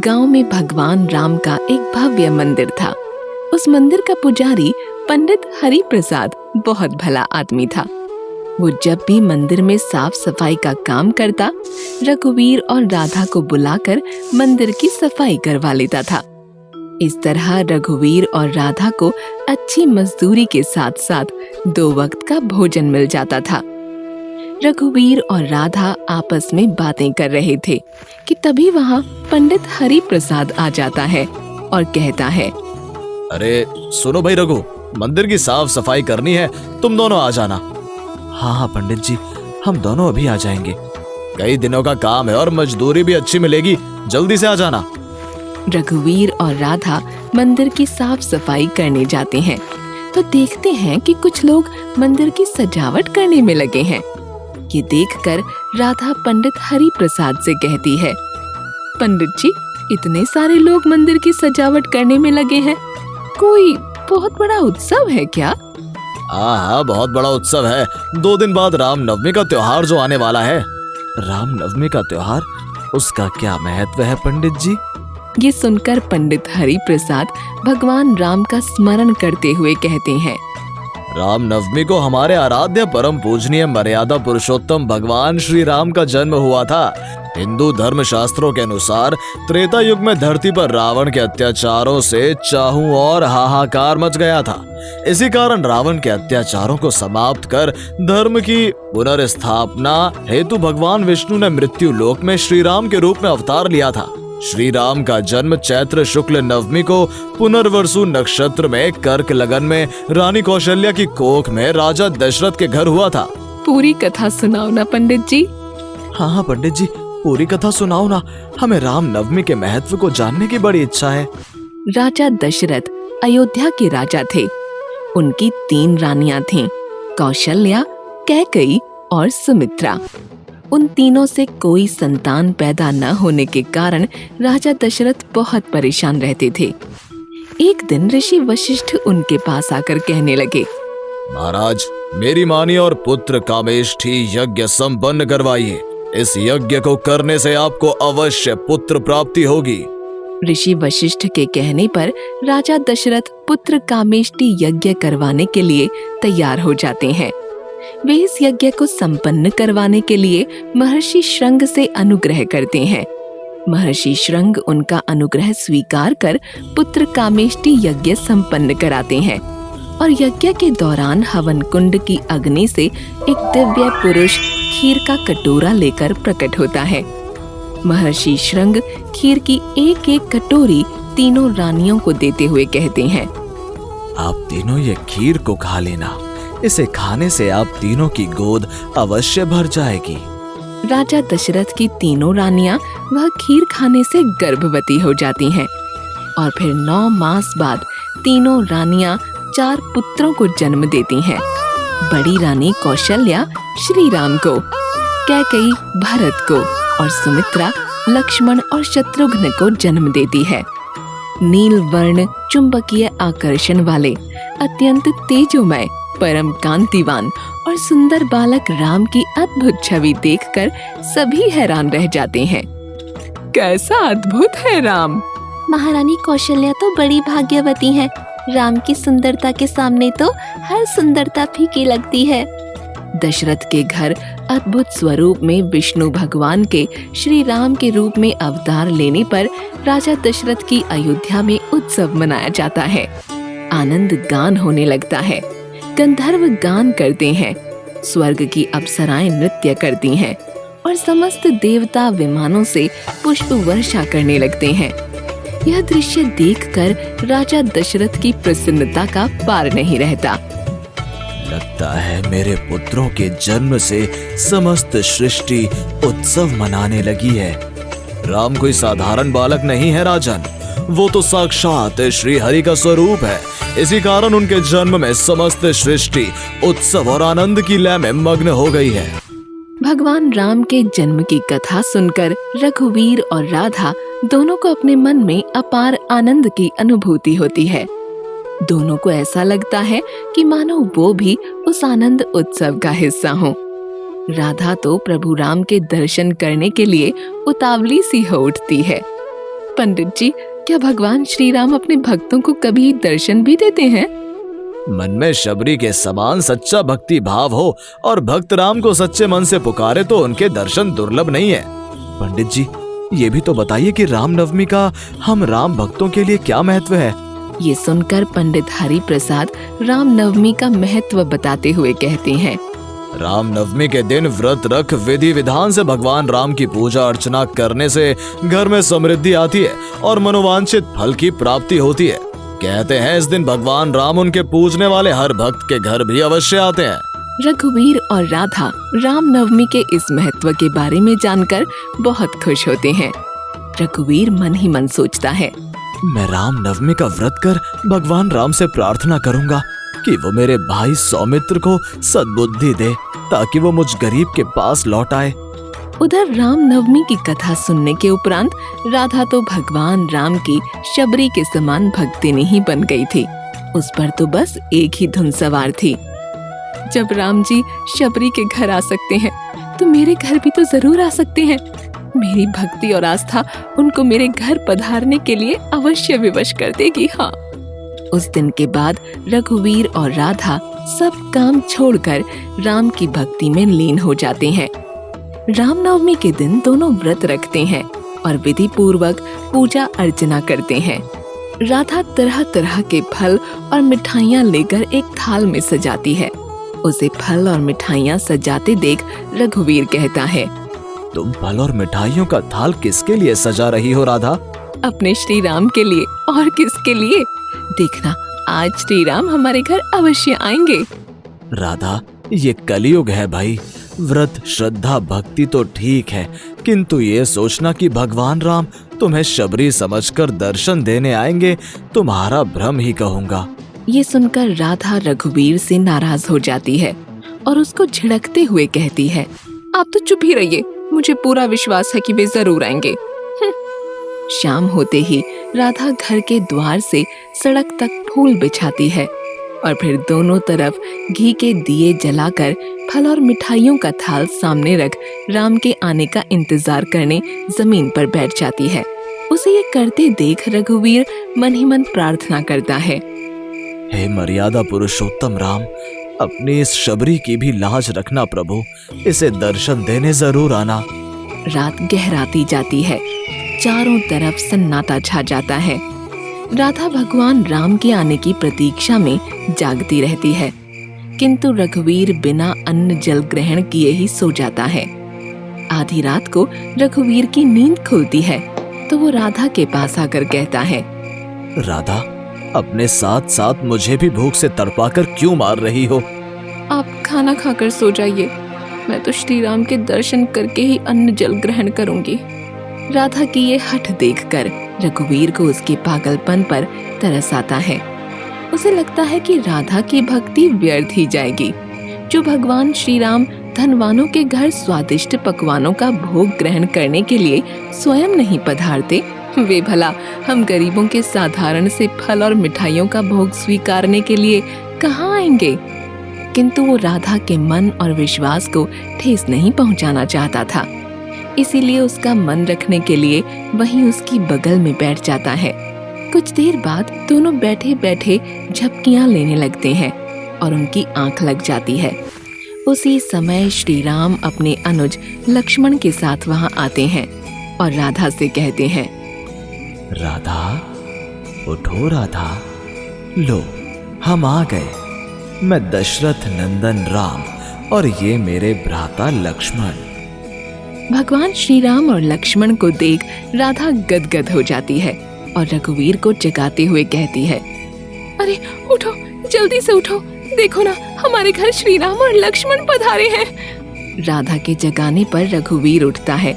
गांव में भगवान राम का एक भव्य मंदिर था। उस मंदिर का पुजारी पंडित हरि प्रसाद बहुत भला आदमी था। वो जब भी मंदिर में साफ सफाई का काम करता, रघुवीर और राधा को बुलाकर मंदिर की सफाई करवा लेता था। इस तरह रघुवीर और राधा को अच्छी मजदूरी के साथ साथ 2 वक्त का भोजन मिल जाता था। रघुवीर और राधा आपस में बातें कर रहे थे कि तभी वहाँ पंडित हरि प्रसाद आ जाता है और कहता है, अरे सुनो भाई रघु, मंदिर की साफ सफाई करनी है, तुम दोनों आ जाना। हाँ पंडित जी, हम दोनों अभी आ जाएंगे। कई दिनों का काम है और मजदूरी भी अच्छी मिलेगी, जल्दी से आ जाना। रघुवीर और राधा मंदिर की साफ सफाई करने जाते हैं तो देखते हैं कि कुछ लोग मंदिर की सजावट करने में लगे हैं। ये देखकर राधा पंडित हरि प्रसाद से कहती है, पंडित जी, इतने सारे लोग मंदिर की सजावट करने में लगे हैं, कोई बहुत बड़ा उत्सव है क्या? हाँ, बहुत बड़ा उत्सव है। 2 दिन बाद रामनवमी का त्योहार जो आने वाला है। रामनवमी का त्योहार, उसका क्या महत्व है पंडित जी? ये सुनकर पंडित हरि प्रसाद भगवान राम का स्मरण करते हुए कहते हैं, रामनवमी को हमारे आराध्य परम पूजनीय मर्यादा पुरुषोत्तम भगवान श्री राम का जन्म हुआ था। हिंदू धर्म शास्त्रों के अनुसार त्रेता युग में धरती पर रावण के अत्याचारों से चाहूं और हाहाकार मच गया था। इसी कारण रावण के अत्याचारों को समाप्त कर धर्म की पुनर्स्थापना हेतु भगवान विष्णु ने मृत्यु लोक में श्री राम के रूप में अवतार लिया था। श्री राम का जन्म चैत्र शुक्ल नवमी को पुनर्वसु नक्षत्र में कर्क लगन में रानी कौशल्या की कोख में राजा दशरथ के घर हुआ था। पूरी कथा सुनाओ ना पंडित जी। हाँ पंडित जी, पूरी कथा सुनाओ ना, हमें रामनवमी के महत्व को जानने की बड़ी इच्छा है। राजा दशरथ अयोध्या के राजा थे। उनकी 3 रानियां थीं, कौशल्या, कैकेयी और सुमित्रा। उन तीनों से कोई संतान पैदा न होने के कारण राजा दशरथ बहुत परेशान रहते थे। एक दिन ऋषि वशिष्ठ उनके पास आकर कहने लगे, महाराज, मेरी मानी और पुत्र कामेष्ठी यज्ञ संपन्न करवाइए। इस यज्ञ को करने से आपको अवश्य पुत्र प्राप्ति होगी। ऋषि वशिष्ठ के कहने पर राजा दशरथ पुत्र कामेष्ठी यज्ञ करवाने के लिए तैयार हो जाते हैं। वे इस यज्ञ को संपन्न करवाने के लिए महर्षि श्रंग से अनुग्रह करते हैं। महर्षि श्रंग उनका अनुग्रह स्वीकार कर पुत्र कामेष्ठी यज्ञ संपन्न कराते हैं और यज्ञ के दौरान हवन कुंड की अग्नि से एक दिव्य पुरुष खीर का कटोरा लेकर प्रकट होता है। महर्षि श्रंग खीर की एक कटोरी तीनों रानियों को देते हुए कहते हैं, आप तीनों ये खीर को खा लेना, इसे खाने से आप तीनों की गोद अवश्य भर जाएगी। राजा दशरथ की तीनों रानियां वह खीर खाने से गर्भवती हो जाती हैं और फिर 9 मास बाद तीनों रानियां 4 पुत्रों को जन्म देती हैं। बड़ी रानी कौशल्या श्री राम को, कैकेयी भरत को और सुमित्रा लक्ष्मण और शत्रुघ्न को जन्म देती है। नील वर्ण चुंबकीय आकर्षण वाले अत्यंत तेजोमय, परम कांतिवान और सुंदर बालक राम की अद्भुत छवि देखकर सभी हैरान रह जाते हैं। कैसा अद्भुत है राम! महारानी कौशल्या तो बड़ी भाग्यवती हैं। राम की सुंदरता के सामने तो हर सुंदरता फीकी लगती है। दशरथ के घर अद्भुत स्वरूप में विष्णु भगवान के श्री राम के रूप में अवतार लेने पर राजा दशरथ की अयोध्या में उत्सव मनाया जाता है। आनंद गान होने लगता है, गंधर्व गान करते हैं, स्वर्ग की अप्सराएं नृत्य करती हैं और समस्त देवता विमानों से पुष्प वर्षा करने लगते हैं। यह दृश्य देखकर राजा दशरथ की प्रसन्नता का पार नहीं रहता। लगता है मेरे पुत्रों के जन्म से समस्त सृष्टि उत्सव मनाने लगी है। राम कोई साधारण बालक नहीं है राजन, वो तो साक्षात श्री हरि का स्वरूप है। इसी कारण उनके जन्म में समस्त सृष्टि उत्सव और आनंद की लय में मग्न हो गई है। भगवान राम के जन्म की कथा सुनकर रघुवीर और राधा दोनों को अपने मन में अपार आनंद की अनुभूति होती है। दोनों को ऐसा लगता है कि मानो वो भी उस आनंद उत्सव का हिस्सा हो। राधा तो प्रभु राम के दर्शन करने के लिए उतावली सी हो उठती है। पंडित जी, क्या भगवान श्री राम अपने भक्तों को कभी दर्शन भी देते हैं? मन में शबरी के समान सच्चा भक्ति भाव हो और भक्त राम को सच्चे मन से पुकारे तो उनके दर्शन दुर्लभ नहीं है। पंडित जी, ये भी तो बताइए कि रामनवमी का हम राम भक्तों के लिए क्या महत्व है? ये सुनकर पंडित हरि प्रसाद रामनवमी का महत्व बताते हुए कहते हैं, रामनवमी के दिन व्रत रख विधि विधान से भगवान राम की पूजा अर्चना करने से घर में समृद्धि आती है और मनोवांछित फल की प्राप्ति होती है। कहते हैं इस दिन भगवान राम उनके पूजने वाले हर भक्त के घर भी अवश्य आते हैं। रघुवीर और राधा रामनवमी के इस महत्व के बारे में जानकर बहुत खुश होते हैं। रघुवीर मन ही मन सोचता है, मैं रामनवमी का व्रत कर भगवान राम से प्रार्थना करूंगा कि वो मेरे भाई सौमित्र को सद्बुद्धि दे ताकि वो मुझ गरीब के पास लौट आए। उधर रामनवमी की कथा सुनने के उपरांत राधा तो भगवान राम की शबरी के समान भक्तिनी ही बन गई थी। उस पर तो बस एक ही धुन सवार थी, जब राम जी शबरी के घर आ सकते हैं तो मेरे घर भी तो जरूर आ सकते हैं। मेरी भक्ति और आस्था उनको मेरे घर पधारने के लिए अवश्य विवश कर देगी। हाँ। उस दिन के बाद रघुवीर और राधा सब काम छोड़कर राम की भक्ति में लीन हो जाते हैं। रामनवमी के दिन दोनों व्रत रखते हैं और विधि पूर्वक पूजा अर्चना करते हैं। राधा तरह तरह के फल और मिठाइयाँ लेकर एक थाल में सजाती है। उसे फल और मिठाइयाँ सजाते देख रघुवीर कहता है, तुम फल और मिठाइयों का थाल किसके लिए सजा रही हो राधा? अपने श्री राम के लिए, और किसके लिए? देखना, आज श्री राम हमारे घर अवश्य आएंगे। राधा, ये कलयुग है भाई। व्रत श्रद्धा भक्ति तो ठीक है, किंतु ये सोचना कि भगवान राम तुम्हें शबरी समझकर दर्शन देने आएंगे, तुम्हारा भ्रम ही कहूँगा। ये सुनकर राधा रघुवीर से नाराज हो जाती है और उसको झिड़कते हुए कहती है, आप तो चुप ही रहिए, मुझे पूरा विश्वास है कि वे जरूर आएंगे। शाम होते ही राधा घर के द्वार से सड़क तक फूल बिछाती है और फिर दोनों तरफ घी के दिए जलाकर फल और मिठाइयों का थाल सामने रख राम के आने का इंतजार करने जमीन पर बैठ जाती है। उसे ये करते देख रघुवीर मन ही मन प्रार्थना करता है, हे मर्यादा पुरुषोत्तम राम, अपनी इस शबरी की भी लाज रखना प्रभु, इसे दर्शन देने जरूर आना। रात गहराती जाती है, चारों तरफ सन्नाटा छा जाता है। राधा भगवान राम के आने की प्रतीक्षा में जागती रहती है, किंतु रघुवीर बिना अन्न जल ग्रहण किए ही सो जाता है। आधी रात को रघुवीर की नींद खुलती है तो वो राधा के पास आकर कहता है, राधा, अपने साथ साथ मुझे भी भूख से तड़पाकर क्यों मार रही हो? आप खाना खाकर सो जाइए, मैं तो श्री राम के दर्शन करके ही अन्न जल ग्रहण करूंगी। राधा की ये हठ देखकर रघुवीर को उसके पागलपन पर तरस आता है। उसे लगता है कि राधा की भक्ति व्यर्थ ही जाएगी। जो भगवान श्री राम धनवानों के घर स्वादिष्ट पकवानों का भोग ग्रहण करने के लिए स्वयं नहीं पधारते, वे भला हम गरीबों के साधारण से फल और मिठाइयों का भोग स्वीकारने के लिए कहाँ आएंगे? किंतु वो राधा के मन और विश्वास को ठेस नहीं पहुंचाना चाहता था, इसीलिए उसका मन रखने के लिए वहीं उसकी बगल में बैठ जाता है। कुछ देर बाद दोनों बैठे बैठे झपकियां लेने लगते हैं और उनकी आंख लग जाती है। उसी समय श्री राम अपने अनुज लक्ष्मण के साथ वहां आते हैं और राधा से कहते हैं, राधा, उठो राधा, लो हम आ गए। मैं दशरथ नंदन राम और ये मेरे भ्राता लक्ष्मण। भगवान श्री राम और लक्ष्मण को देख राधा गदगद हो जाती है और रघुवीर को जगाते हुए कहती है, अरे उठो, जल्दी से उठो, देखो ना हमारे घर श्री राम और लक्ष्मण पधारे हैं। राधा के जगाने पर रघुवीर उठता है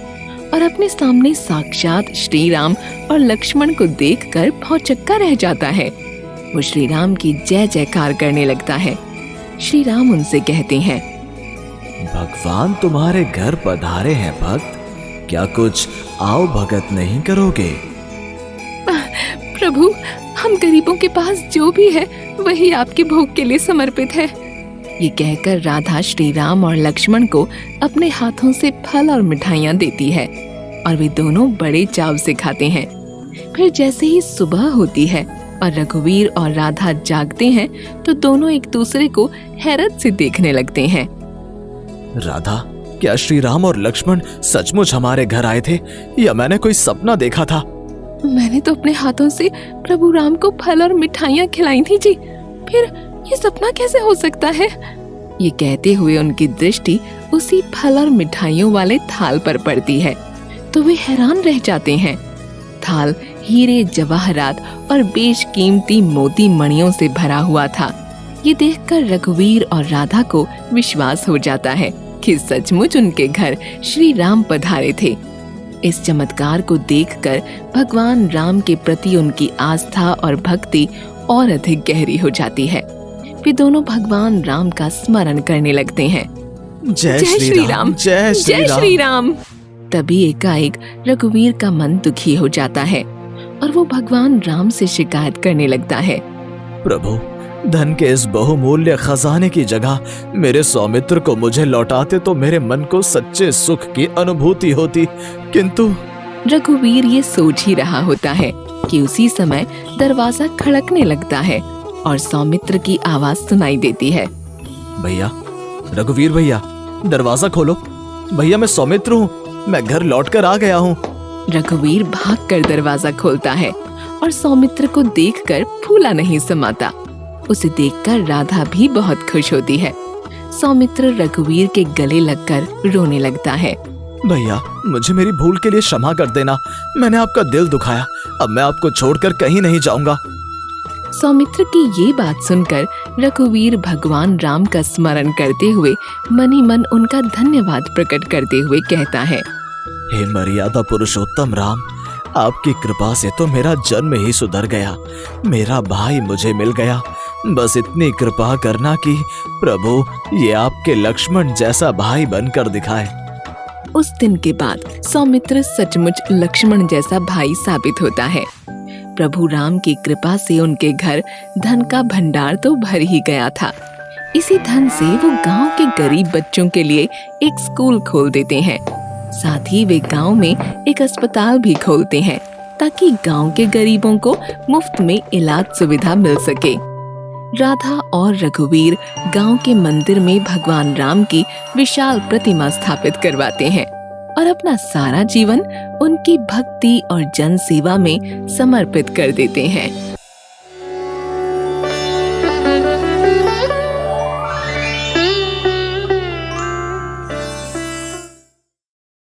और अपने सामने साक्षात श्री राम और लक्ष्मण को देखकर भौचक्का रह जाता है। वो श्री राम की जय जयकार करने लगता है। श्री राम उनसे कहते हैं, भगवान तुम्हारे घर पधारे हैं भक्त, क्या कुछ आओ भगत नहीं करोगे? प्रभु, हम गरीबों के पास जो भी है वही आपके भोग के लिए समर्पित है। ये कहकर राधा श्री राम और लक्ष्मण को अपने हाथों से फल और मिठाइयाँ देती है और वे दोनों बड़े चाव से खाते हैं। फिर जैसे ही सुबह होती है और रघुवीर और राधा जागते हैं तो दोनों एक दूसरे को हैरत से देखने लगते हैं। राधा, क्या श्री राम और लक्ष्मण सचमुच हमारे घर आए थे या मैंने कोई सपना देखा था? मैंने तो अपने हाथों से प्रभु राम को फल और मिठाइयाँ खिलाई थी जी, फिर ये सपना कैसे हो सकता है? ये कहते हुए उनकी दृष्टि उसी फल और मिठाइयों वाले थाल पर पड़ती है तो वे हैरान रह जाते हैं। थाल हीरे जवाहरात और बेशकीमती मोती मणियों से भरा हुआ था। ये देखकर रघुवीर और राधा को विश्वास हो जाता है कि सचमुच उनके घर श्री राम पधारे थे। इस चमत्कार को देखकर भगवान राम के प्रति उनकी आस्था और भक्ति और अधिक गहरी हो जाती है। वे दोनों भगवान राम का स्मरण करने लगते हैं। जय श्री राम, जय श्री राम। तभी एकाएक रघुवीर का मन दुखी हो जाता है और वो भगवान राम से शिकायत करने लगता है। प्रभु, धन के इस बहुमूल्य खजाने की जगह मेरे सौमित्र को मुझे लौटाते तो मेरे मन को सच्चे सुख की अनुभूति होती, किंतु रघुवीर ये सोच ही रहा होता है कि उसी समय दरवाजा खड़कने लगता है और सौमित्र की आवाज सुनाई देती है। भैया, रघुवीर भैया, दरवाजा खोलो। भैया, मैं सौमित्र हूँ, मैं घर लौटकर आ गया हूँ। रघुवीर भागकर दरवाजा खोलता है और सौमित्र को देखकर फूला नहीं समाता। उसे देखकर राधा भी बहुत खुश होती है। सौमित्र रघुवीर के गले लगकर रोने लगता है। भैया, मुझे मेरी भूल के लिए क्षमा कर देना, मैंने आपका दिल दुखाया, अब मैं आपको छोड़कर कहीं नहीं जाऊंगा। सौमित्र की ये बात सुनकर रघुवीर भगवान राम का स्मरण करते हुए मन ही मन उनका धन्यवाद प्रकट करते हुए कहता है। हे मर्यादा पुरुषोत्तम राम, आपकी कृपा से तो मेरा जन्म ही सुधर गया, मेरा भाई मुझे मिल गया। बस इतनी कृपा करना कि प्रभु ये आपके लक्ष्मण जैसा भाई बनकर दिखाए। उस दिन के बाद सौमित्र सचमुच लक्ष्मण जैसा भाई साबित होता है। प्रभु राम की कृपा से उनके घर धन का भंडार तो भर ही गया था। इसी धन से वो गांव के गरीब बच्चों के लिए एक स्कूल खोल देते हैं। साथ ही वे गांव में एक अस्पताल भी खोलते हैं ताकि गांव के गरीबों को मुफ्त में इलाज सुविधा मिल सके। राधा और रघुवीर गांव के मंदिर में भगवान राम की विशाल प्रतिमा स्थापित करवाते हैं और अपना सारा जीवन उनकी भक्ति और जन सेवा में समर्पित कर देते हैं।